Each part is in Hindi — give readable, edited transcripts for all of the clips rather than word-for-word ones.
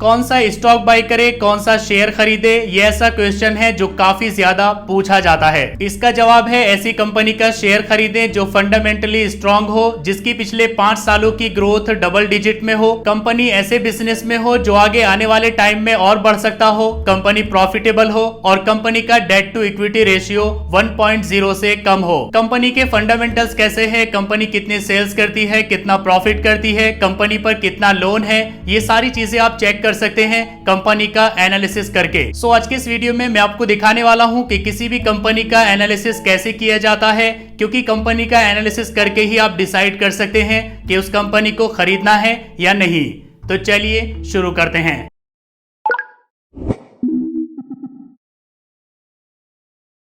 कौन सा स्टॉक बाय करे, कौन सा शेयर खरीदे, ये ऐसा क्वेश्चन है जो काफी ज्यादा पूछा जाता है। इसका जवाब है ऐसी कंपनी का शेयर खरीदे जो फंडामेंटली स्ट्रांग हो, जिसकी पिछले 5 सालों की ग्रोथ डबल डिजिट में हो, कंपनी ऐसे बिजनेस में हो जो आगे आने वाले टाइम में और बढ़ सकता हो, कंपनी प्रॉफिटेबल हो और कंपनी का डेट टू इक्विटी रेशियो 1.0 से कम हो। कंपनी के फंडामेंटल्स कैसे हैं, कंपनी कितनी सेल्स करती है, कितना प्रॉफिट करती है, कंपनी पर कितना लोन है, ये सारी चीजें आप चेक कर सकते हैं कंपनी का एनालिसिस करके। सो आज के इस वीडियो में मैं आपको दिखाने वाला हूं कि किसी भी कंपनी का एनालिसिस कैसे किया जाता है, क्योंकि कंपनी का एनालिसिस करके ही आप डिसाइड कर सकते हैं कि उस कंपनी को खरीदना है या नहीं। तो चलिए शुरू करते हैं।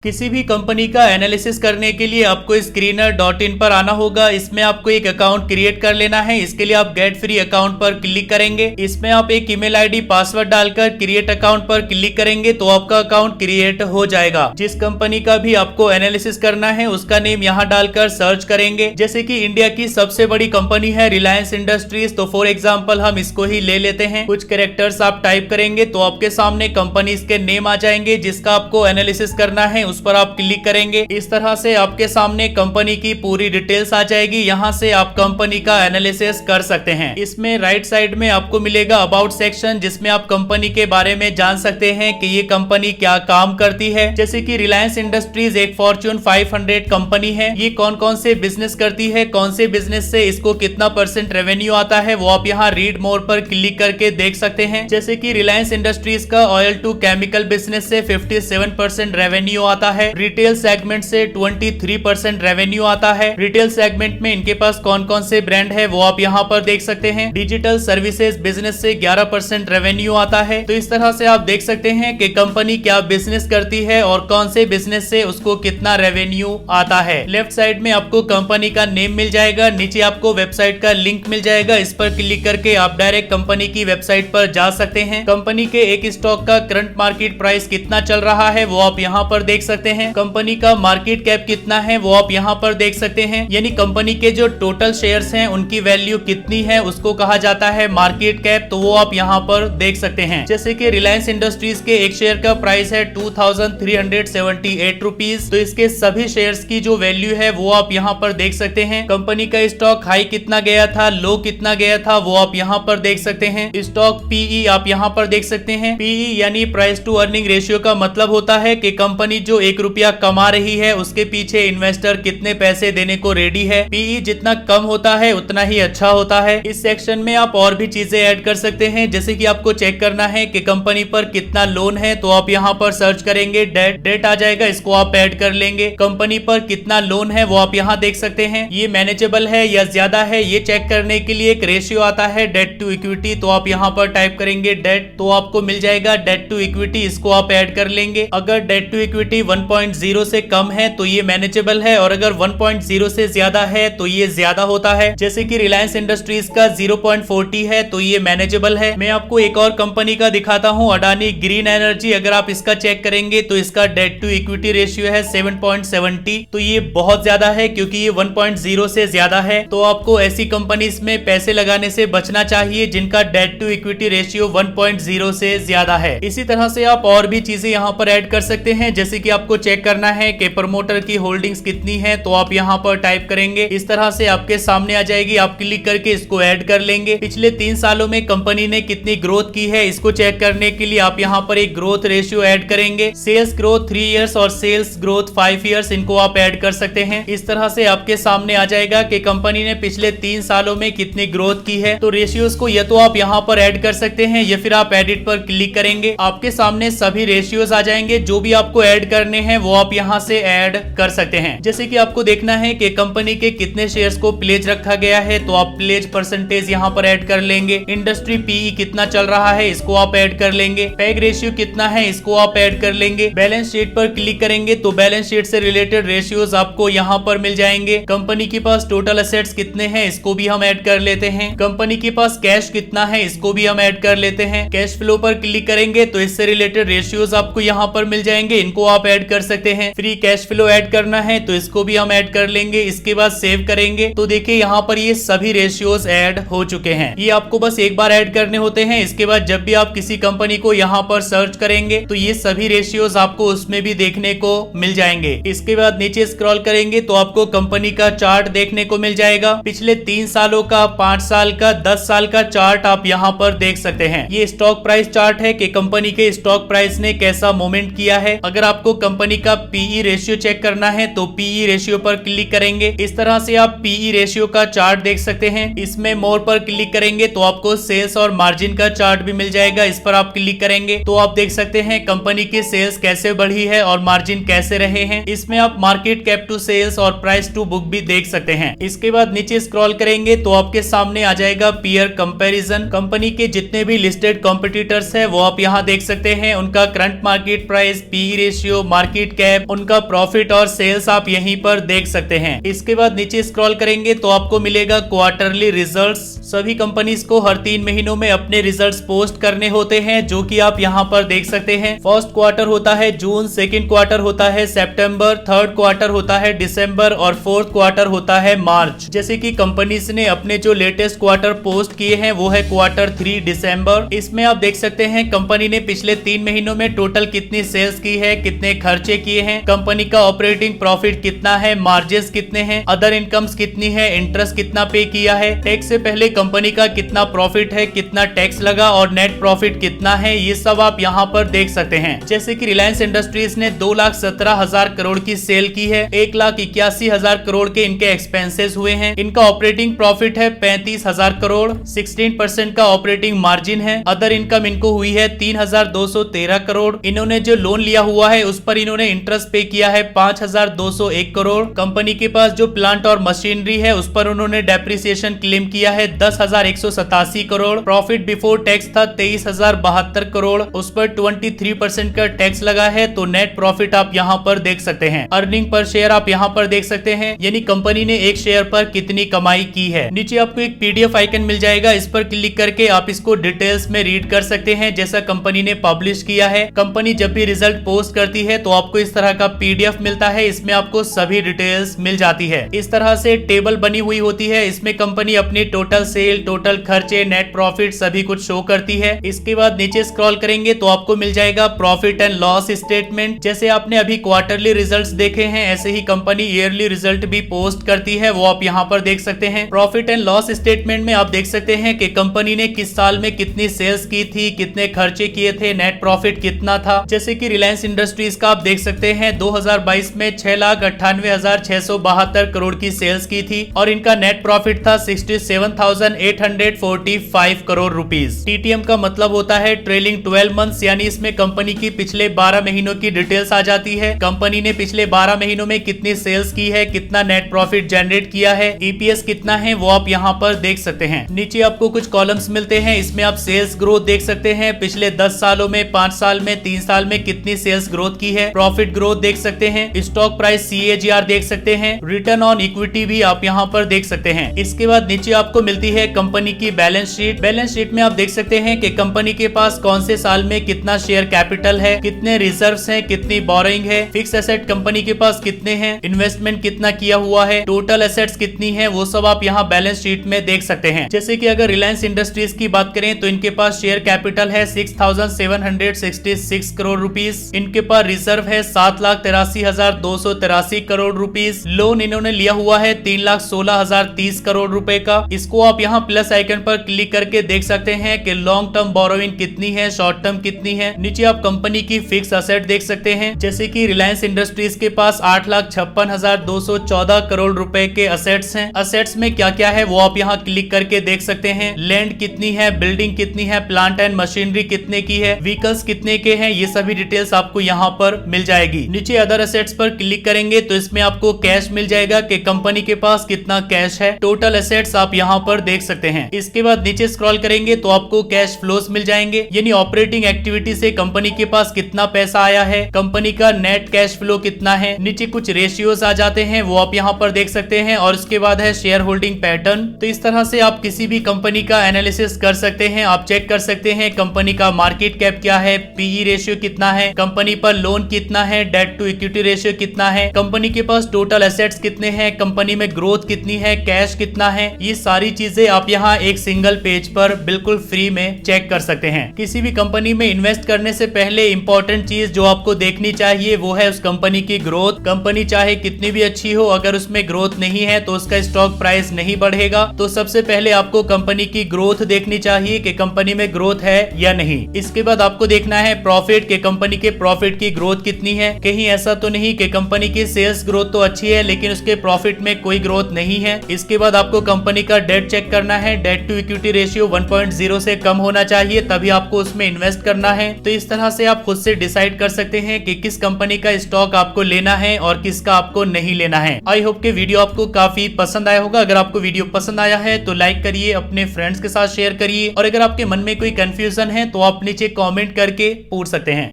किसी भी कंपनी का एनालिसिस करने के लिए आपको screener.in पर आना होगा। इसमें आपको एक अकाउंट क्रिएट कर लेना है। इसके लिए आप गेट फ्री अकाउंट पर क्लिक करेंगे। इसमें आप एक ईमेल आईडी पासवर्ड डालकर क्रिएट अकाउंट पर क्लिक करेंगे तो आपका अकाउंट क्रिएट हो जाएगा। जिस कंपनी का भी आपको एनालिसिस करना है उसका नेम यहाँ डालकर सर्च करेंगे। जैसे कि इंडिया की सबसे बड़ी कंपनी है रिलायंस इंडस्ट्रीज, तो फॉर एग्जाम्पल हम इसको ही ले लेते हैं। कुछ कैरेक्टर्स आप टाइप करेंगे तो आपके सामने कंपनीज के नेम आ जाएंगे जिसका आपको एनालिसिस करना है, उस पर आप क्लिक करेंगे। इस तरह से आपके सामने कंपनी की पूरी डिटेल्स आ जाएगी। यहाँ से आप कंपनी का एनालिसिस कर सकते हैं। इसमें राइट साइड में आपको मिलेगा अबाउट सेक्शन, जिसमें आप कंपनी के बारे में जान सकते हैं कि ये कंपनी क्या काम करती है। जैसे कि रिलायंस इंडस्ट्रीज एक फॉर्च्यून 500 कंपनी है। ये कौन कौन से बिजनेस करती है, कौन से बिजनेस से इसको कितना % रेवेन्यू आता है, वो आप यहाँ रीड मोर पर क्लिक करके देख सकते हैं। जैसे कि रिलायंस इंडस्ट्रीज का ऑयल टू केमिकल बिजनेस से 57% रेवेन्यू आता है। रिटेल सेगमेंट से 23% रेवेन्यू आता है। रिटेल सेगमेंट में इनके पास कौन कौन से ब्रांड है वो आप यहाँ पर देख सकते हैं। डिजिटल सर्विसेज बिजनेस से 11% रेवेन्यू आता है। तो इस तरह से आप देख सकते हैं कि कंपनी क्या बिजनेस करती है और कौन से बिजनेस से उसको कितना रेवेन्यू आता है। लेफ्ट साइड में आपको कंपनी का नेम मिल जाएगा, नीचे आपको वेबसाइट का लिंक मिल जाएगा। इस पर क्लिक करके आप डायरेक्ट कंपनी की वेबसाइट पर जा सकते हैं। कंपनी के एक स्टॉक का करंट मार्केट प्राइस कितना चल रहा है वो आप यहाँ पर देख सकते हैं। कंपनी का मार्केट कैप कितना है वो आप यहाँ पर देख सकते हैं। यानी कंपनी के जो टोटल शेयर्स हैं उनकी वैल्यू कितनी है उसको कहा जाता है मार्केट कैप, तो वो आप यहाँ पर देख सकते हैं। जैसे कि रिलायंस इंडस्ट्रीज के एक शेयर का प्राइस है 2378 रुपीज, तो इसके सभी शेयर्स की जो वैल्यू है वो आप यहाँ पर देख सकते हैं। कंपनी का स्टॉक हाई कितना गया था, लो कितना गया था, वो आप यहाँ पर देख सकते हैं। स्टॉक पीई आप यहाँ पर देख सकते हैं। पीई यानी प्राइस टू अर्निंग रेशियो का मतलब होता है कि कंपनी जो 1 रुपया कमा रही है उसके पीछे इन्वेस्टर कितने पैसे देने को रेडी है। पीई जितना कम होता है उतना ही अच्छा होता है। इस सेक्शन में आप और भी चीजें ऐड कर सकते हैं। जैसे कि आपको चेक करना है कि कंपनी पर कितना लोन है, तो आप यहाँ पर सर्च करेंगे, डेट आ जाएगा, इसको आप ऐड कर लेंगे। कंपनी पर कितना लोन है वो आप यहाँ देख सकते हैं। ये मैनेजेबल है या ज्यादा है, ये चेक करने के लिए एक रेशियो आता है डेट टू इक्विटी, तो आप यहाँ पर टाइप करेंगे डेट, तो आपको मिल जाएगा डेट टू इक्विटी, इसको आप ऐड कर लेंगे। अगर डेट टू इक्विटी 1.0 से कम है तो ये मैनेजेबल है और अगर 1.0 से ज्यादा है तो ये ज्यादा होता है। जैसे कि रिलायंस इंडस्ट्रीज का 0.40 है तो ये मैनेजेबल है। मैं आपको एक और कंपनी का दिखाता हूँ, अडानी ग्रीन एनर्जी। अगर आप इसका चेक करेंगे तो इसका डेट टू इक्विटी रेशियो है 7.70, तो ये बहुत ज्यादा है क्योंकि ये 1.0 से ज्यादा है। तो आपको ऐसी कंपनीज में पैसे लगाने से बचना चाहिए जिनका डेट टू इक्विटी रेशियो 1.0 से ज्यादा है। इसी तरह से आप और भी चीजें यहाँ पर ऐड कर सकते हैं। जैसे कि आपको चेक करना है कि प्रमोटर की होल्डिंग्स कितनी है, तो आप यहाँ पर टाइप करेंगे। इस तरह से आपके सामने आ जाएगी, आप क्लिक करके इसको ऐड कर लेंगे। पिछले 3 सालों में कंपनी ने कितनी ग्रोथ की है इसको चेक करने के लिए आप यहाँ पर एक ग्रोथ रेशियो ऐड करेंगे। सेल्स ग्रोथ 3 इयर्स और सेल्स ग्रोथ 5 इयर्स, इनको आप ऐड कर सकते हैं। इस तरह से आपके सामने आ जाएगा कि कंपनी ने पिछले 3 सालों में कितनी ग्रोथ की है। तो रेशियोज को या तो आप यहाँ पर ऐड कर सकते हैं या फिर आप एडिट पर क्लिक करेंगे। आपके सामने सभी रेशियोज आ जाएंगे। जो भी आपको ऐड करने हैं वो आप यहाँ से ऐड कर सकते हैं। जैसे कि आपको देखना है कि कंपनी के कितने शेयर्स को प्लेज रखा गया है, तो आप प्लेज परसेंटेज यहाँ पर ऐड कर लेंगे। इंडस्ट्री पीई कितना चल रहा है इसको आप ऐड कर लेंगे। पैग रेशियो कितना है इसको आप ऐड कर लेंगे। बैलेंस शीट पर क्लिक करेंगे तो बैलेंस शीट से रिलेटेड रेशियोज आपको यहाँ पर मिल जाएंगे। कंपनी के पास टोटल एसेट्स कितने हैं इसको भी हम ऐड कर लेते हैं। कंपनी के पास कैश कितना है इसको भी हम ऐड कर लेते हैं। कैश फ्लो पर क्लिक करेंगे तो इससे रिलेटेड रेशियोज आपको यहाँ पर मिल जाएंगे, इनको आप ऐड कर सकते हैं। फ्री कैश फ्लो ऐड करना है तो इसको भी हम ऐड कर लेंगे। इसके बाद सेव करेंगे तो देखिए यहाँ पर ये सभी रेशियोज ऐड हो चुके हैं। ये आपको बस एक बार ऐड करने होते हैं। इसके बाद जब भी आप किसी कंपनी को यहाँ पर सर्च करेंगे तो ये सभी रेशियोज आपको उसमें भी देखने को मिल जाएंगे। इसके बाद नीचे स्क्रॉल करेंगे तो आपको कंपनी का चार्ट देखने को मिल जाएगा। पिछले 3 सालों का, 5 साल का, 10 साल का चार्ट आप यहाँ पर देख सकते हैं। ये स्टॉक प्राइस चार्ट है कि कंपनी के स्टॉक प्राइस ने कैसा मूवमेंट किया है। अगर आपको कंपनी का पीई रेशियो चेक करना है तो पीई रेशियो पर क्लिक करेंगे। इस तरह से आप पीई रेशियो का चार्ट देख सकते हैं। इसमें मोर पर क्लिक करेंगे तो आपको सेल्स और मार्जिन का चार्ट भी मिल जाएगा। इस पर आप क्लिक करेंगे तो आप देख सकते हैं कंपनी की सेल्स कैसे बढ़ी है और मार्जिन कैसे रहे हैं। इसमें आप मार्केट कैप टू सेल्स और प्राइस टू बुक भी देख सकते हैं। इसके बाद नीचे स्क्रॉल करेंगे तो आपके सामने आ जाएगा पीयर कंपैरिजन। कंपनी के जितने भी लिस्टेड कॉम्पिटिटर्स है वो आप यहाँ देख सकते हैं। उनका current market price, PE ratio, market cap, उनका प्रॉफिट और सेल्स आप यहीं पर देख सकते हैं। इसके बाद नीचे स्क्रॉल करेंगे तो आपको मिलेगा क्वार्टरली रिजल्ट्स। सभी कंपनीज को हर 3 महीनों में अपने रिजल्ट्स पोस्ट करने होते हैं, जो कि आप यहाँ पर देख सकते हैं। फर्स्ट क्वार्टर होता है जून, सेकंड क्वार्टर होता है सितंबर, थर्ड क्वार्टर होता है दिसंबर और फोर्थ क्वार्टर होता है मार्च। जैसे कि कंपनीज ने अपने जो लेटेस्ट क्वार्टर पोस्ट किए हैं वो है क्वार्टर 3 दिसंबर। इसमें आप देख सकते हैं कंपनी ने पिछले 3 महीनों में टोटल कितनी सेल्स की है, कितने खर्चे किए हैं, कंपनी का ऑपरेटिंग प्रॉफिट कितना है, मार्जिन कितने हैं, अदर इनकम्स कितनी है, इंटरेस्ट कितना पे किया है, टैक्स से पहले कंपनी का कितना प्रॉफिट है, कितना टैक्स लगा और नेट प्रॉफिट कितना है, ये सब आप यहाँ पर देख सकते हैं। जैसे कि रिलायंस इंडस्ट्रीज ने 2,17,000 करोड़ की सेल की है, 1,81,000 करोड़ के इनके एक्सपेंसेस हुए हैं, इनका ऑपरेटिंग प्रॉफिट है 35,000 करोड़, 16% का ऑपरेटिंग मार्जिन है, अदर इनकम इनको हुई है 3,213 करोड़, इन्होंने जो लोन लिया हुआ है उस पर इन्होंने इंटरेस्ट पे किया है 5,201 करोड़, कंपनी के पास जो प्लांट और मशीनरी है उस पर उन्होंने डेप्रिसिएशन क्लेम किया है 10,187 करोड़, प्रॉफिट बिफोर टैक्स था 23,072 करोड़, उस पर 23% का टैक्स लगा है। तो नेट प्रॉफिट आप यहाँ पर देख सकते हैं। अर्निंग पर शेयर आप यहाँ पर देख सकते हैं, यानी कंपनी ने एक शेयर पर कितनी कमाई की है। नीचे आपको एक पीडीएफ आइकन मिल जाएगा, इस पर क्लिक करके आप इसको डिटेल्स में रीड कर सकते हैं जैसा कंपनी ने पब्लिश किया है। कंपनी जब भी रिजल्ट पोस्ट करती है तो आपको इस तरह का पीडीएफ मिलता है, इसमें आपको सभी डिटेल्स मिल जाती है। इस तरह से टेबल बनी हुई होती है, इसमें कंपनी अपनी टोटल सेल, टोटल खर्चे, नेट प्रॉफिट सभी कुछ शो करती है। इसके बाद नीचे स्क्रॉल करेंगे तो आपको मिल जाएगा प्रॉफिट एंड लॉस स्टेटमेंट। जैसे आपने अभी क्वार्टरली रिजल्ट्स देखे हैं ऐसे ही कंपनी ईयरली रिजल्ट भी पोस्ट करती है, वो आप यहाँ पर देख सकते हैं। प्रॉफिट एंड लॉस स्टेटमेंट में आप देख सकते हैं कि कंपनी ने किस साल में कितनी सेल्स की थी, कितने खर्चे किए थे, नेट प्रॉफिट कितना था। जैसे कि रिलायंस इंडस्ट्रीज का आप देख सकते हैं 2022 में 6,98,672 करोड़ की सेल्स की थी और इनका नेट प्रॉफिट था 67,845 करोड़ रुपीस। टीटीएम का मतलब होता है ट्रेलिंग 12 मंथ्स, यानी इसमें कंपनी की पिछले 12 महीनों की डिटेल्स आ जाती है। कंपनी ने पिछले 12 महीनों में कितनी सेल्स की है, कितना नेट प्रॉफिट जनरेट किया है, ईपीएस कितना है, वो आप यहाँ पर देख सकते हैं। नीचे आपको कुछ कॉलम्स मिलते हैं, इसमें आप सेल्स ग्रोथ देख सकते हैं, पिछले 10 सालों में, 5 साल में, 3 साल में कितनी सेल्स ग्रोथ की है, प्रॉफिट ग्रोथ देख सकते हैं, स्टॉक प्राइस CAGR देख सकते हैं, रिटर्न ऑन इक्विटी भी आप यहाँ पर देख सकते हैं। इसके बाद नीचे आपको मिलती है कंपनी की बैलेंस शीट। बैलेंस शीट में आप देख सकते हैं कि कंपनी के पास कौन से साल में कितना शेयर कैपिटल है, कितने रिजर्व्स हैं, कितनी बोरोइंग है, फिक्स एसेट कंपनी के पास कितने हैं, इन्वेस्टमेंट कितना किया हुआ है, टोटल एसेट्स कितनी है, वो सब आप यहाँ बैलेंस शीट में देख सकते हैं। जैसे कि अगर रिलायंस इंडस्ट्रीज की बात करें तो इनके पास शेयर कैपिटल है 6,766 करोड़ रुपीस, इनके पास रिजर्व है 7,83,283 करोड़ रुपीस, लोन इन्होंने लिया हुआ है 3,16,030 करोड़ रुपए का। इसको आप यहाँ प्लस आइकन पर क्लिक करके देख सकते हैं कि लॉन्ग टर्म बोरोइंग कितनी है, शॉर्ट टर्म कितनी है। नीचे आप कंपनी की फिक्स असेट देख सकते हैं, जैसे कि रिलायंस इंडस्ट्रीज के पास 8,56,214 करोड़ रुपए के असेट्स हैं। असेट्स में क्या क्या है वो आप यहाँ क्लिक करके देख सकते हैं। लैंड कितनी है, बिल्डिंग कितनी है, प्लांट एंड मशीनरी कितने की है, व्हीकल्स कितने के हैं, ये सभी डिटेल्स आपको यहाँ पर मिल जाएगी। नीचे अदर असेट्स पर क्लिक करेंगे तो इसमें आपको कैश मिल जाएगा कि कंपनी के पास कितना कैश है, टोटल असेट्स आप यहाँ पर देख सकते हैं। इसके बाद नीचे स्क्रॉल करेंगे तो आपको कैश फ्लोस मिल जाएंगे, यानी ऑपरेटिंग एक्टिविटी से कंपनी के पास कितना पैसा आया है, कंपनी का नेट कैश फ्लो कितना है। नीचे कुछ रेशियोज आ जाते हैं, वो आप यहाँ पर देख सकते हैं और उसके बाद है शेयर होल्डिंग पैटर्न। तो इस तरह से आप किसी भी कंपनी का एनालिसिस कर सकते हैं। आप चेक कर सकते हैं कंपनी का मार्केट कैप क्या है, पीई रेशियो कितना है, कंपनी पर लोन लोन कितना है, डेट टू इक्विटी रेशियो कितना है, कंपनी के पास टोटल एसेट्स कितने हैं, कंपनी में ग्रोथ कितनी है, कैश कितना है, ये सारी चीजें आप यहाँ एक सिंगल पेज पर बिल्कुल फ्री में चेक कर सकते हैं। किसी भी कंपनी में इन्वेस्ट करने से पहले इंपॉर्टेंट चीज जो आपको देखनी चाहिए वो है उस कंपनी की ग्रोथ। कंपनी चाहे कितनी भी अच्छी हो, अगर उसमें ग्रोथ नहीं है तो उसका स्टॉक प्राइस नहीं बढ़ेगा। तो सबसे पहले आपको कंपनी की ग्रोथ देखनी चाहिए कि कंपनी में ग्रोथ है या नहीं। इसके बाद आपको देखना है प्रॉफिट के कंपनी के प्रॉफिट की ग्रोथ कितनी है। कहीं ऐसा तो नहीं कि कंपनी की सेल्स ग्रोथ तो अच्छी है लेकिन उसके प्रॉफिट में कोई ग्रोथ नहीं है। इसके बाद आपको कंपनी का डेट चेक करना है। डेट टू इक्विटी रेशियो 1.0 से कम होना चाहिए, तभी आपको उसमें इन्वेस्ट करना है। तो इस तरह से आप खुद से डिसाइड कर सकते हैं कि किस कंपनी का स्टॉक आपको लेना है और किसका आपको नहीं लेना है। आई होप कि वीडियो आपको काफी पसंद आया होगा। अगर आपको वीडियो पसंद आया है तो लाइक करिए, अपने फ्रेंड्स के साथ शेयर करिए और अगर आपके मन में कोई कंफ्यूजन है तो आप नीचे कमेंट करके पूछ सकते हैं।